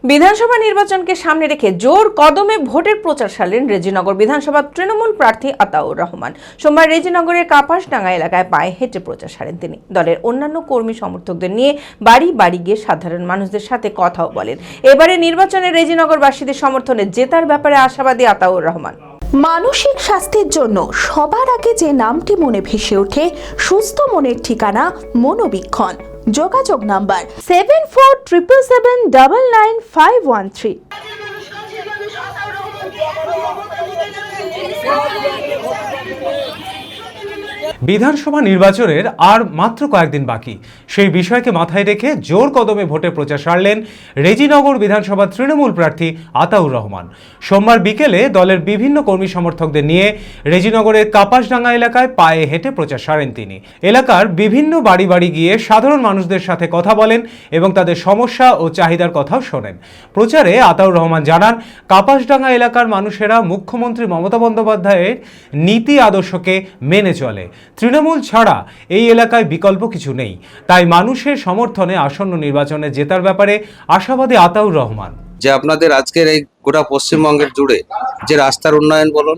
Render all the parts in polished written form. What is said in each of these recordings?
বিধানসভা নির্বাচনকে সামনে রেখে জোর কদমে ভোটের প্রচার সারলেন রেজিনগর বিধানসভার তৃণমূল প্রার্থী আতাউর রহমান। সোমবার রেজিনগরের কাপাসডাঙ্গা এলাকায় পায়ে হেঁটে প্রচার সারেন তিনি। দলের অন্যান্য কর্মী সমর্থকদের নিয়ে বাড়ি বাড়ি গিয়ে সাধারণ মানুষদের সাথে কথাও বলেন। এবারে নির্বাচনে রেজিনগরবাসীদের সমর্থনে জেতার ব্যাপারে আশাবাদী আতাউর রহমান। মানসিক স্বাস্থ্যের জন্য সবার আগে যে নামটি মনে ভেসে ওঠে, সুস্থ মনের ঠিকানা মনোবীক্ষণ। যোগাযোগ নাম্বার 7477799513। বিধানসভা নির্বাচনের আর মাত্র কয়েকদিন বাকি, সেই বিষয়কে মাথায় রেখে জোর কদমে ভোটের প্রচার সারলেন রেজিনগর বিধানসভা তৃণমূল প্রার্থী আতাউর রহমান। সোমবার বিকেলে দলের বিভিন্ন কর্মী সমর্থকদের নিয়ে রেজিনগরের কাপাসডাঙ্গা এলাকায় পায়ে হেঁটে প্রচার সারেন তিনি। এলাকার বিভিন্ন বাড়ি বাড়ি গিয়ে সাধারণ মানুষদের সাথে কথা বলেন এবং তাদের সমস্যা ও চাহিদার কথাও শোনেন। প্রচারে আতাউর রহমান জানান, কাপাসডাঙ্গা এলাকার মানুষেরা মুখ্যমন্ত্রী মমতা বন্দ্যোপাধ্যায়ের নীতি আদর্শকে মেনে চলে। তৃণমূল ছাড়া এই এলাকায় বিকল্প কিছু নেই, তাই মানুষের সমর্থনে আসন্ন নির্বাচনে জেতার ব্যাপারে আশাবাদী আতাউর রহমান। যে আপনাদের আজকের এই গোটা পশ্চিমবঙ্গের জুড়ে যে রাস্তার উন্নয়ন বলুন,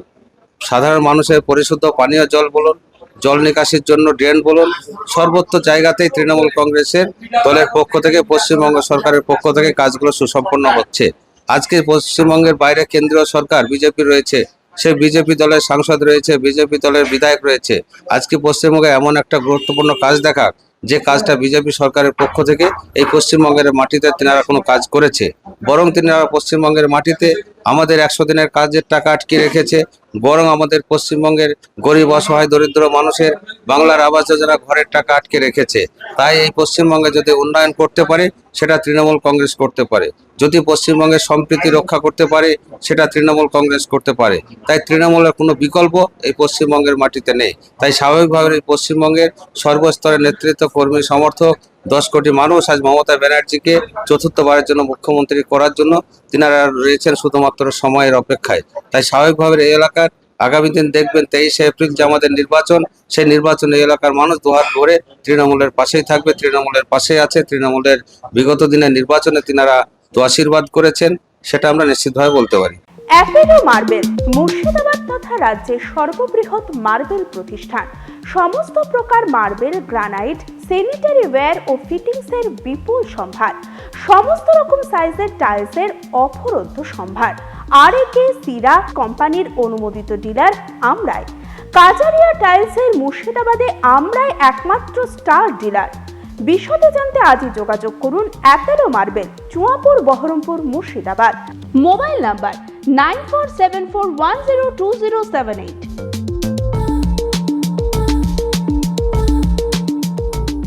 সাধারণ মানুষের পরিশুদ্ধ পানীয় জল বলুন, জল নিকাশির জন্য ড্রেন বলুন, সর্বত্র জায়গাতেই তৃণমূল কংগ্রেসের দলের পক্ষ থেকে, পশ্চিমবঙ্গ সরকারের পক্ষ থেকে কাজগুলো সুসম্পন্ন হচ্ছে। আজকে পশ্চিমবঙ্গের বাইরে কেন্দ্রীয় সরকার বিজেপি রয়েছে, সেই বিজেপি দলের সাংসদ রয়েছে, বিজেপি দলের বিধায়ক রয়েছে। আজকে পশ্চিমবঙ্গে এমন একটা গুরুত্বপূর্ণ কাজ দেখা, যে কাজটা বিজেপি সরকারের পক্ষ থেকে এই পশ্চিমবঙ্গের মাটিতে তেনারা কোনো কাজ করেছে, বরং তেনারা পশ্চিমবঙ্গের মাটিতে আমাদের 100 দিনের কাজের টাকা আটকে রেখেছে, বরং আমাদের পশ্চিমবঙ্গের গরিব অসহায় দরিদ্র মানুষের বাংলার আবাস যোজনা ঘরের টাকা আটকে রেখেছে। তাই এই পশ্চিমবঙ্গে যদি উন্নয়ন করতে পারে সেটা তৃণমূল কংগ্রেস করতে পারে, যদি পশ্চিমবঙ্গের সম্প্রীতি রক্ষা করতে পারে সেটা তৃণমূল কংগ্রেস করতে পারে। তাই তৃণমূলের কোনো বিকল্প এই পশ্চিমবঙ্গের মাটিতে নেই। তাই স্বাভাবিকভাবে এই পশ্চিমবঙ্গের সর্বস্তরের নেতৃত্ব, কর্মী, সমর্থক 10 কোটি মানুষ আজ মমতা ব্যানার্জিকে চতুর্থবারের জন্য মুখ্যমন্ত্রী করার জন্য তিনারা রয়েছেন শুধুমাত্র সময়ের অপেক্ষায়। তাই স্বাভাবিকভাবে এই এলাকার আগামী দিন দেখবেন 23শে এপ্রিল যে আমাদের নির্বাচন, সেই নির্বাচনে এলাকার মানুষ দুহাত ভরে তৃণমূলের পাশেই থাকবে, তৃণমূলের পাশেই আছে। তৃণমূলের বিগত দিনের নির্বাচনে তিনারা তো আশীর্বাদ করেছেন, সেটা আমরা নিশ্চিতভাবে বলতে পারি। অ্যাপেলো মার্বেল মুর্শিদাবাদ তথা রাজ্যের সর্ববৃহৎ মার্বেল প্রতিষ্ঠান। সমস্ত প্রকার মার্বেল, গ্রানাইট, স্যানিটারি ওয়্যার ও ফিটিংসের বিপুল সম্ভার, সমস্ত রকম সাইজের টাইলসের অফুরন্ত সম্ভার। আর.এ.কে সিরা কোম্পানির অনুমোদিত ডিলার আমরাই। কাজারিয়া টাইলসের মুর্শিদাবাদে আমরাই একমাত্র স্টার ডিলার। বিশদে জানতে আজই যোগাযোগ করুন Apollo marble, Chuapur, Baharampur, Murshidabad. Mobile number 9474102078।